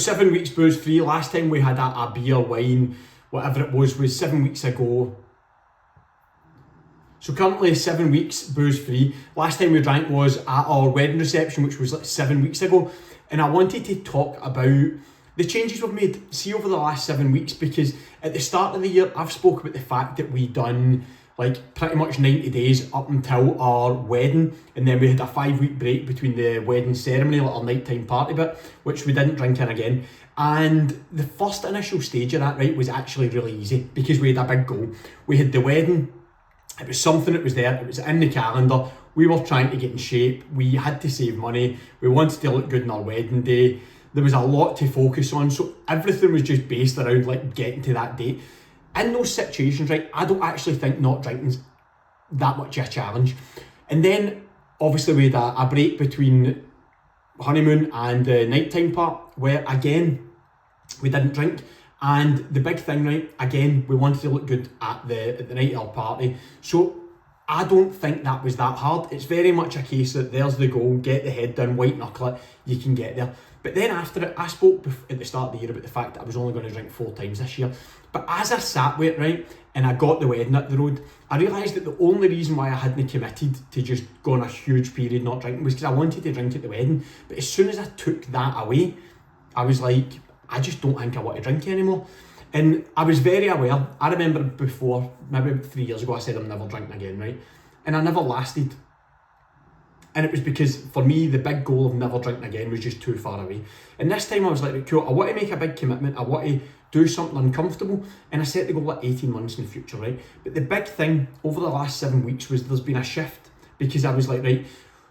7 weeks booze free. Last time we had a beer, wine, whatever it was 7 weeks ago. So currently 7 weeks booze free. Last time we drank was at our wedding reception, which was like 7 weeks ago. And I wanted to talk about the changes we've made, see, over the last 7 weeks, because at the start of the year, I've spoke about the fact that we done like pretty much 90 days up until our wedding, and then we had a 5-week break between the wedding ceremony, like our nighttime party bit, which we didn't drink in again. And the first initial stage of that, right, was actually really easy because we had a big goal. We had the wedding, it was something that was there, it was in the calendar, we were trying to get in shape, we had to save money, we wanted to look good on our wedding day, there was a lot to focus on, so everything was just based around like getting to that date. In those situations, right, I don't actually think not drinking's that much a challenge. And then obviously we had a break between honeymoon and the nighttime part where again we didn't drink. And the big thing, right, again, we wanted to look good at the night of our party. So I don't think that was that hard. It's very much a case that there's the goal, get the head down, white knuckle it, you can get there. But then after it, I spoke at the start of the year about the fact that I was only going to drink 4 times this year. But as I sat with it, right, and I got the wedding up the road, I realised that the only reason why I hadn't committed to just go on a huge period not drinking was because I wanted to drink at the wedding. But as soon as I took that away, I was like, I just don't think I want to drink anymore. And I was very aware. I remember before, maybe 3 years ago, I said I'm never drinking again, right? And I never lasted. And it was because, for me, the big goal of never drinking again was just too far away. And this time I was like, cool, I want to make a big commitment. I want to do something uncomfortable. And I set the goal at 18 months in the future, right? But the big thing over the last 7 weeks was there's been a shift. Because I was like, right,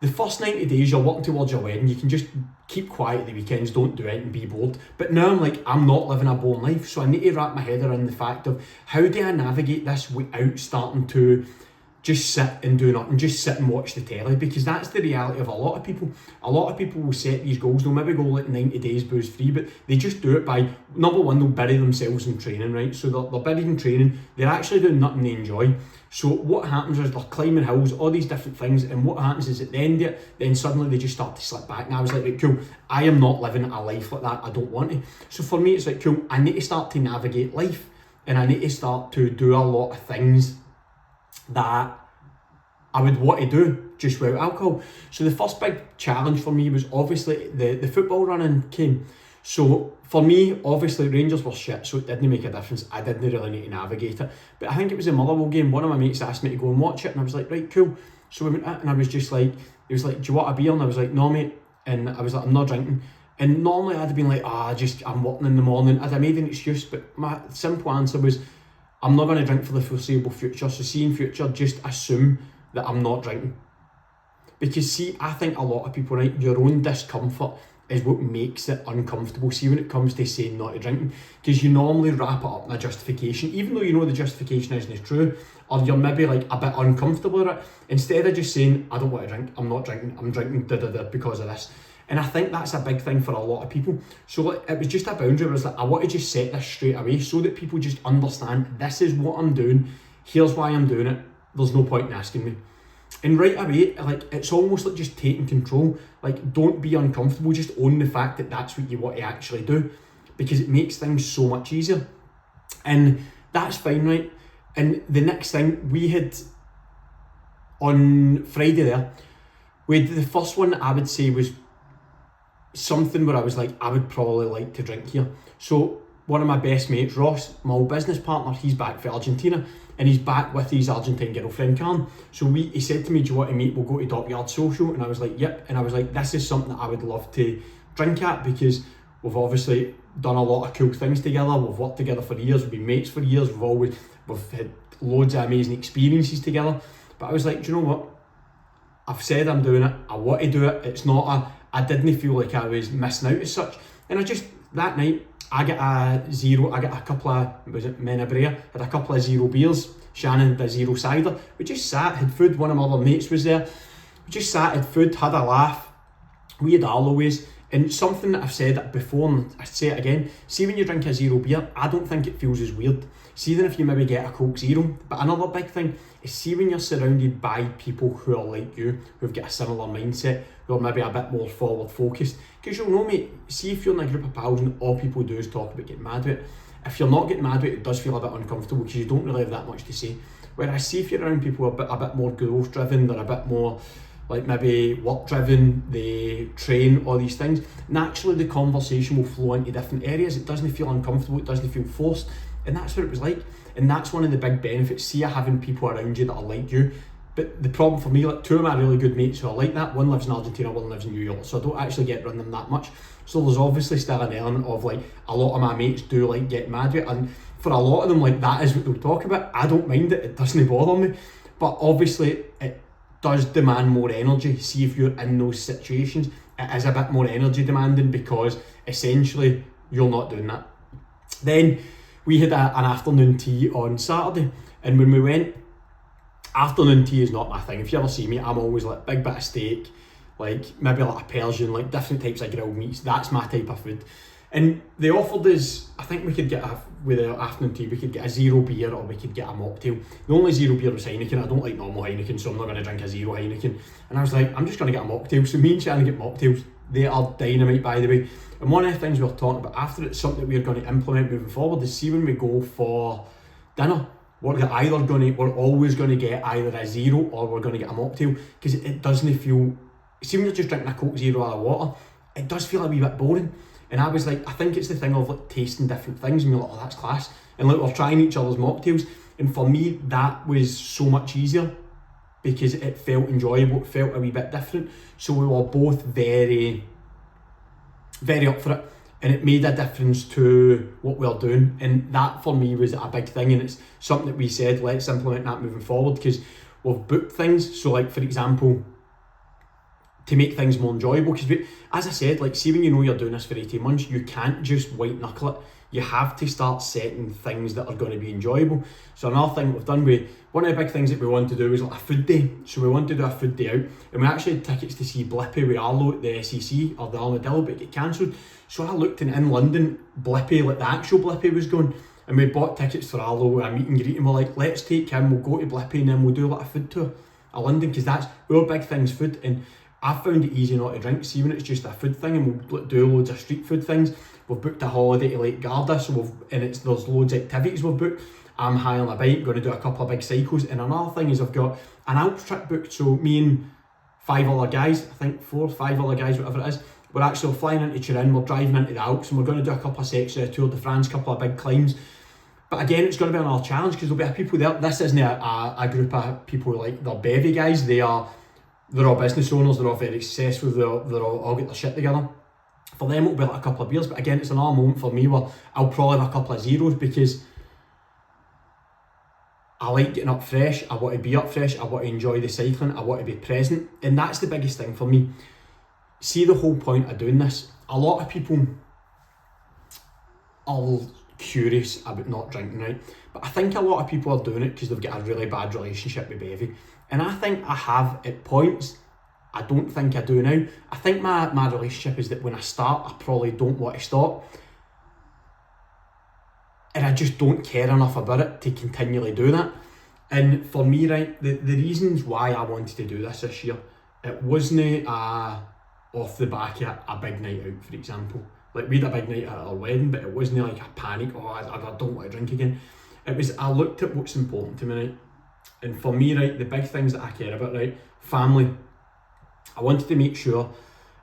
the first 90 days you're working towards your wedding, you can just keep quiet at the weekends, don't do it and be bored. But now I'm like, I'm not living a boring life. So I need to wrap my head around the fact of how do I navigate this without starting to just sit and do nothing, just sit and watch the telly, because that's the reality of a lot of people. A lot of people will set these goals, they'll maybe go like 90 days booze free, but they just do it by, number one, they'll bury themselves in training, right? So they're buried in training, they're actually doing nothing they enjoy. So what happens is they're climbing hills, all these different things, and what happens is at the end of it, then suddenly they just start to slip back. And I was like, right, cool, I am not living a life like that, I don't want to. So for me, it's like, cool, I need to start to navigate life, and I need to start to do a lot of things that I would want to do just without alcohol. So the first big challenge for me was obviously the football running came. So for me, obviously Rangers were shit, so it didn't make a difference. I didn't really need to navigate it. But I think it was the Motherwell game, one of my mates asked me to go and watch it, and I was like, right, cool. So we went out, and I was just like, he was like, do you want a beer? And I was like, no mate. And I was like, I'm not drinking. And normally I'd have been like, I'm working in the morning. I'd have made an excuse, but my simple answer was, I'm not going to drink for the foreseeable future. So see, in future, just assume that I'm not drinking. Because see, I think a lot of people, right, your own discomfort is what makes it uncomfortable. See, when it comes to saying not to drinking, because you normally wrap it up in a justification, even though you know the justification isn't true, or you're maybe like a bit uncomfortable with it, instead of just saying, I don't want to drink, I'm not drinking, I'm drinking because of this. And I think that's a big thing for a lot of people. So like, it was just a boundary where I was like, I want to just set this straight away so that people just understand, this is what I'm doing, here's why I'm doing it, there's no point in asking me. And right away, like, it's almost like just taking control. Like, don't be uncomfortable, just own the fact that that's what you want to actually do, because it makes things so much easier. And that's fine, right? And the next thing we had on Friday there, we had the first one I would say was something where I was like, I would probably like to drink here. So one of my best mates, Ross, my old business partner, he's back for Argentina, and he's back with his Argentine girlfriend, Karen. So he said to me, do you want to meet? We'll go to Dockyard Social. And I was like, yep. And I was like, this is something that I would love to drink at, because we've obviously done a lot of cool things together. We've worked together for years. We've been mates for years. We've had loads of amazing experiences together. But I was like, do you know what? I've said I'm doing it. I want to do it. It's not I didn't feel like I was missing out as such. And that night, I got a couple of, Menabrea, had a couple of zero beers. Shannon had a zero cider. We just sat, had food, one of my other mates was there. We just sat, had food, had a laugh. We had Arloways, And something that I've said before, and I say it again, see when you drink a zero beer, I don't think it feels as weird. See then if you maybe get a Coke Zero. But another big thing is see when you're surrounded by people who are like you, who've got a similar mindset, who are maybe a bit more forward focused. Because you'll know, mate, see if you're in a group of pals and all people do is talk about getting mad with it. If you're not getting mad with it, it does feel a bit uncomfortable because you don't really have that much to say. Whereas see if you're around people who are a bit more growth driven, they're a bit more like maybe work driven, they train, all these things, naturally the conversation will flow into different areas. It doesn't feel uncomfortable, it doesn't feel forced, and that's what it was like. And that's one of the big benefits, see having people around you that are like you. But the problem for me, like two of my really good mates who are like that, one lives in Argentina, one lives in New York, so I don't actually get around them that much. So there's obviously still an element of like, a lot of my mates do like get mad with it, and for a lot of them, like that is what they'll talk about. I don't mind it, it doesn't bother me. But obviously it does demand more energy. See if you're in those situations, it is a bit more energy demanding because essentially you're not doing that. Then we had an afternoon tea on Saturday, and when we went, afternoon tea is not my thing. If you ever see me, I'm always like big bit of steak, like maybe like a Persian, like different types of grilled meats. That's my type of food. And they offered us, I think we could get with the afternoon tea, we could get a zero beer or we could get a mocktail. The only zero beer was Heineken. I don't like normal Heineken, so I'm not going to drink a zero Heineken. And I was like, I'm just going to get a mocktail. So me and Shannon get mocktails. They are dynamite, by the way. And one of the things we were talking about after, it's something that we're going to implement moving forward, is see when we go for dinner, we're always going to get either a zero or we're going to get a mocktail, because it doesn't feel, see when you're just drinking a Coke Zero or a water, it does feel a wee bit boring. And I was like, I think it's the thing of like tasting different things and you're like, oh, that's class. And like we're trying each other's mocktails. And for me, that was so much easier because it felt enjoyable, it felt a wee bit different. So we were both very, very up for it. And it made a difference to what we were doing. And that for me was a big thing. And it's something that we said, let's implement that moving forward, because we've booked things. So like, for example, to make things more enjoyable, because as I said, like see when you know you're doing this for 18 months, you can't just white knuckle it. You have to start setting things that are going to be enjoyable. So another thing we've done, one of the big things that we want to do is like a food day. So we want to do a food day out, and we actually had tickets to see Blippi with Arlo at the SEC or the Armadillo, but it got cancelled. So I looked, and in London, Blippi, like the actual Blippi was going, and we bought tickets for Arlo, a meet and greet, and we're like, let's take him, we'll go to Blippi, and then we'll do like a food tour of London, because that's our big thing's food. And I found it easy not to drink, see when it's just a food thing, and we'll do loads of street food things. We've booked a holiday to Lake Garda, so there's loads of activities we've booked. I'm high on a bike, going to do a couple of big cycles, and another thing is I've got an Alps trip booked, so me and 5 other guys, I think 4 or 5 other guys, whatever it is, we're actually flying into Turin, we're driving into the Alps, and we're going to do a couple of sections of Tour de France, a couple of big climbs. But again, it's going to be another challenge, because there'll be people there. This isn't a group of people like, they're bevy guys, they're all business owners, they're all very successful, they're all get their shit together. For them it'll be like a couple of beers, but again, it's another moment for me where I'll probably have a couple of zeros, because I like getting up fresh, I want to be up fresh, I want to enjoy the cycling, I want to be present, and that's the biggest thing for me. See the whole point of doing this, a lot of people are curious about not drinking, right? But I think a lot of people are doing it because they've got a really bad relationship with bevy. And I think I have at points. I don't think I do now. I think my relationship is that when I start, I probably don't want to stop. And I just don't care enough about it to continually do that. And for me, right, the reasons why I wanted to do this year, it wasn't off the back of a big night out, for example. Like we had a big night at our wedding, but it wasn't like a panic, oh, I don't want to drink again. It was, I looked at what's important to me, right? And for me, right, the big things that I care about, right, family. I wanted to make sure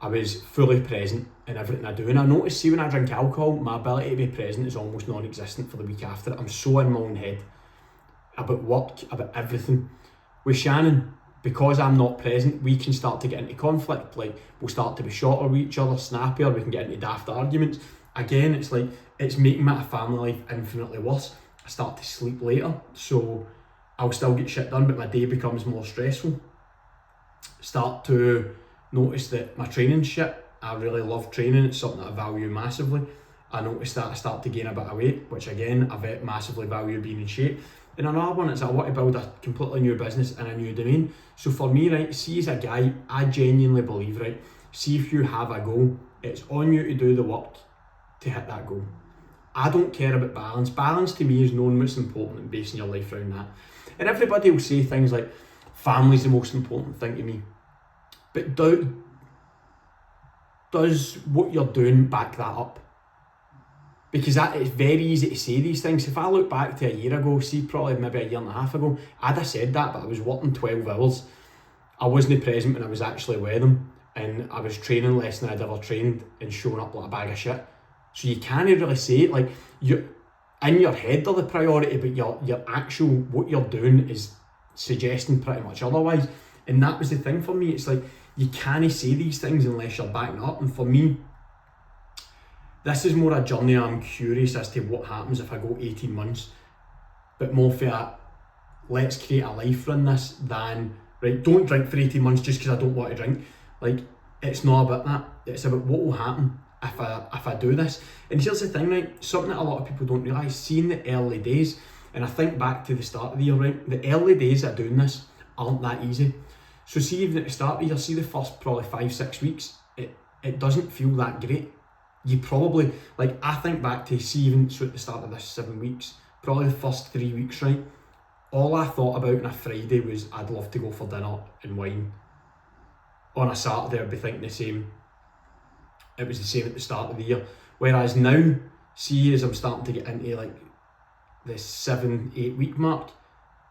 I was fully present in everything I do. And I noticed, see when I drink alcohol, my ability to be present is almost non-existent for the week after it. I'm so in my own head about work, about everything. With Shannon, because I'm not present, we can start to get into conflict. Like, we'll start to be shorter with each other, snappier, we can get into daft arguments. Again, it's like, it's making my family life infinitely worse. I start to sleep later, so I'll still get shit done, but my day becomes more stressful. Start to notice that my training's shit. I really love training, it's something that I value massively. I noticed that I start to gain a bit of weight, which again, I massively value being in shape. And another one is I want to build a completely new business in a new domain. So for me, right, see as a guy, I genuinely believe, right, see if you have a goal, It's on you to do the work to hit that goal. I don't care about balance. Balance to me is knowing what's important and basing your life around that. And everybody will say things like, family's the most important thing to me. But does what you're doing back that up? Because it's very easy to say these things. If I look back to a year ago, probably maybe a year and a half ago, I'd have said that, but I was working 12 hours. I wasn't present when I was actually with them, and I was training less than I'd ever trained and showing up like a bag of shit. So you can't really say it. Like, you're in your head they're the priority, but your actual, what you're doing is suggesting pretty much otherwise. And that was the thing for me. It's like, you can't say these things unless you're backing up. And for me, this is more a journey. I'm curious as to what happens if I go 18 months, but more for a, let's create a life from this than, right, don't drink for 18 months just because I don't want to drink. Like, it's not about that. It's about what will happen if I do this. And here's the thing, right, something that a lot of people don't realise, seeing the early days, and I think back to the start of the year, right, the early days of doing this aren't that easy. So see, even at the start of the year, see the first probably 5-6 weeks, it doesn't feel that great. You probably, like, I think back to, see, even so at the start of this 7 weeks, probably the first 3 weeks, right, all I thought about on a Friday was I'd love to go for dinner and wine. On a Saturday I'd be thinking the same. It was the same at the start of the year. Whereas now, see, as I'm starting to get into like the 7-8 week mark,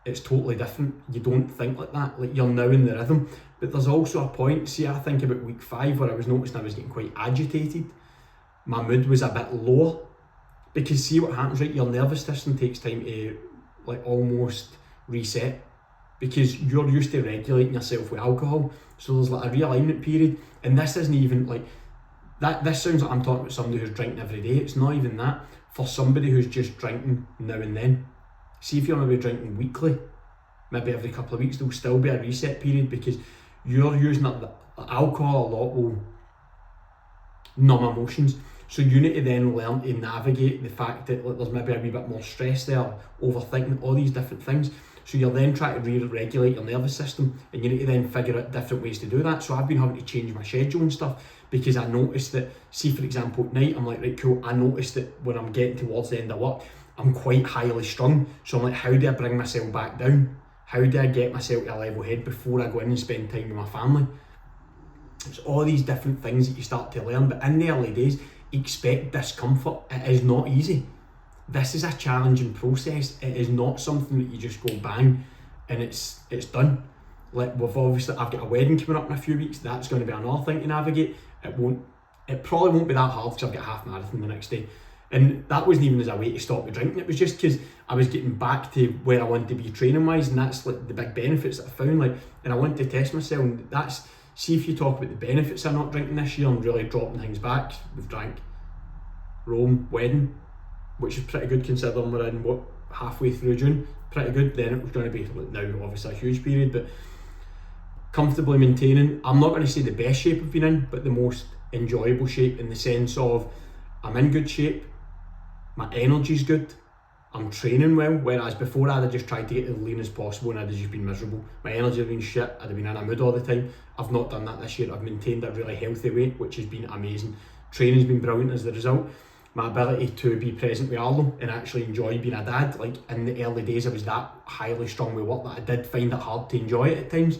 it's totally different. You don't think like that. Like, you're now in the rhythm. But there's also a point, see, I think about week 5 where I was noticing I was getting quite agitated. My mood was a bit lower. Because see what happens, right, your nervous system takes time to like almost reset. Because you're used to regulating yourself with alcohol. So there's like a realignment period. And this isn't even like, this sounds like I'm talking about somebody who's drinking every day. It's not even that. For somebody who's just drinking now and then, see, if you're maybe drinking weekly, maybe every couple of weeks, there'll still be a reset period because you're using up the alcohol a lot will numb emotions. So you need to then learn to navigate the fact that like, there's maybe a wee bit more stress there, overthinking, all these different things. So you're then trying to re-regulate your nervous system, and you need to then figure out different ways to do that. So I've been having to change my schedule and stuff because I noticed that, see, for example, at night, I'm like, right, cool, I noticed that when I'm getting towards the end of work, I'm quite highly strung. So I'm like, how do I bring myself back down? How do I get myself to a level head before I go in and spend time with my family? It's all these different things that you start to learn, but in the early days, expect discomfort. It is not easy. This is a challenging process. It is not something that you just go bang and it's done. Like, I've got a wedding coming up in a few weeks. That's going to be another thing to navigate. It probably won't be that hard because I've got a half marathon the next day. And that wasn't even as a way to stop me drinking. It was just because I was getting back to where I wanted to be training wise, and that's like the big benefits that I found. Like, and I wanted to test myself. And that's, see, if you talk about the benefits of not drinking this year and really dropping things back, we've drank Rome, wedding, which is pretty good considering we're in halfway through June. Pretty good. Then it was going to be like, now obviously a huge period, but comfortably maintaining. I'm not going to say the best shape I've been in, but the most enjoyable shape, in the sense of I'm in good shape, my energy's good, I'm training well, whereas before I'd have just tried to get as lean as possible and I'd have just been miserable. My energy had been shit, I'd have been in a mood all the time. I've not done that this year. I've maintained a really healthy weight, which has been amazing. Training's been brilliant as the result. My ability to be present with Arlo and actually enjoy being a dad. Like, in the early days I was that highly strung with work that I did find it hard to enjoy it at times.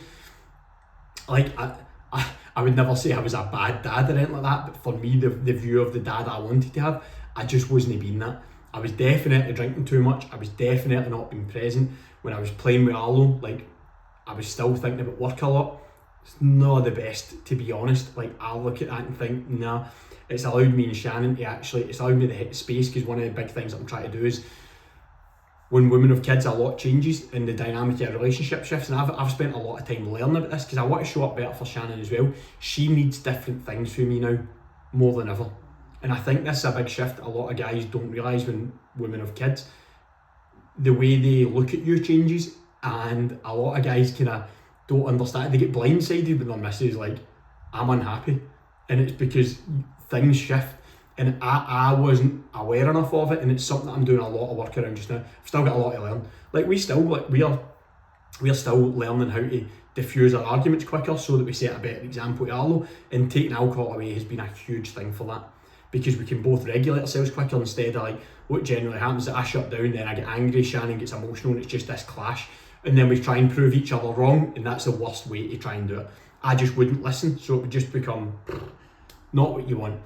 Like, I would never say I was a bad dad or anything like that, but for me, the view of the dad I wanted to have, I just wasn't being that. I was definitely drinking too much. I was definitely not being present. When I was playing with Arlo, like, I was still thinking about work a lot. It's not the best, to be honest. Like, I look at that and think, nah. It's allowed me and Shannon to actually, it's allowed me to hit space, because one of the big things that I'm trying to do is, when women have kids, a lot changes and the dynamic of a relationship shifts, and I've spent a lot of time learning about this because I want to show up better for Shannon as well. She needs different things from me now, more than ever. And I think this is a big shift a lot of guys don't realise when women have kids. The way they look at you changes, and a lot of guys kind of don't understand. They get blindsided when their missus is like, I'm unhappy. And it's because things shift. And I wasn't aware enough of it, and it's something that I'm doing a lot of work around just now. I've still got a lot to learn. Like, we are we're still learning how to diffuse our arguments quicker so that we set a better example to Arlo, and taking alcohol away has been a huge thing for that, because we can both regulate ourselves quicker instead of like what generally happens is I shut down, then I get angry, Shannon gets emotional, and it's just this clash, and then we try and prove each other wrong, and that's the worst way to try and do it. I just wouldn't listen, so it would just become not what you want.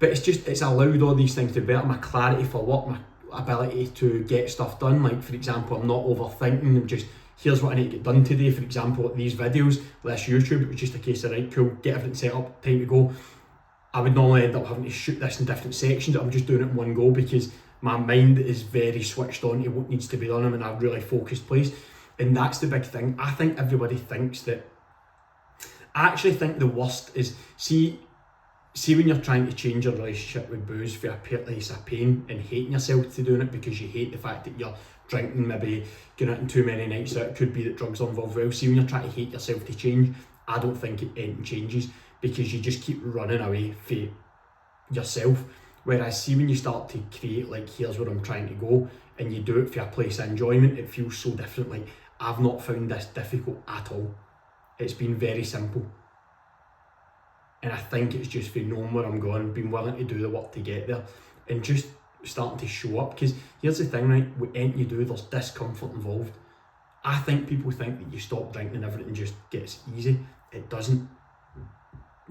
But it's allowed all these things to better my clarity for work, my ability to get stuff done. Like for example, I'm not overthinking, I'm just, here's what I need to get done today. For example, like these videos, less YouTube, it was just a case of right, cool, get everything set up, time to go. I would normally end up having to shoot this in different sections. I'm just doing it in one go because my mind is very switched on to what needs to be done. I'm in a really focused place. And that's the big thing. I think everybody thinks that, I actually think the worst is, see when you're trying to change your relationship with booze for a place of pain and hating yourself to doing it because you hate the fact that you're drinking, maybe going out on too many nights out, it could be that drugs are involved well. See when you're trying to hate yourself to change, I don't think anything changes because you just keep running away from yourself. Whereas see when you start to create like, here's where I'm trying to go, and you do it for a place of enjoyment, it feels so different. Like, I've not found this difficult at all. It's been very simple. And I think it's just for knowing where I'm going, being willing to do the work to get there, and just starting to show up. Because here's the thing, right, with anything you do, there's discomfort involved. I think people think that you stop drinking and everything just gets easy. It doesn't.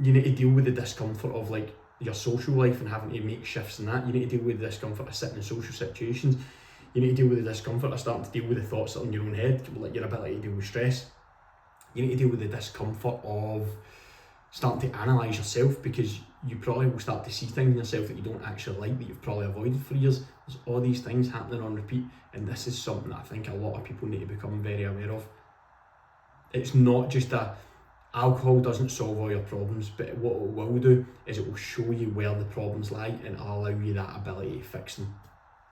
You need to deal with the discomfort of like your social life and having to make shifts and that. You need to deal with the discomfort of sitting in social situations. You need to deal with the discomfort of starting to deal with the thoughts that are in your own head, like your ability to deal with stress. You need to deal with the discomfort of starting to analyse yourself, because you probably will start to see things in yourself that you don't actually like, that you've probably avoided for years. There's all these things happening on repeat, and this is something that I think a lot of people need to become very aware of. It's not just alcohol doesn't solve all your problems, but what it will do is it will show you where the problems lie and it'll allow you that ability to fix them.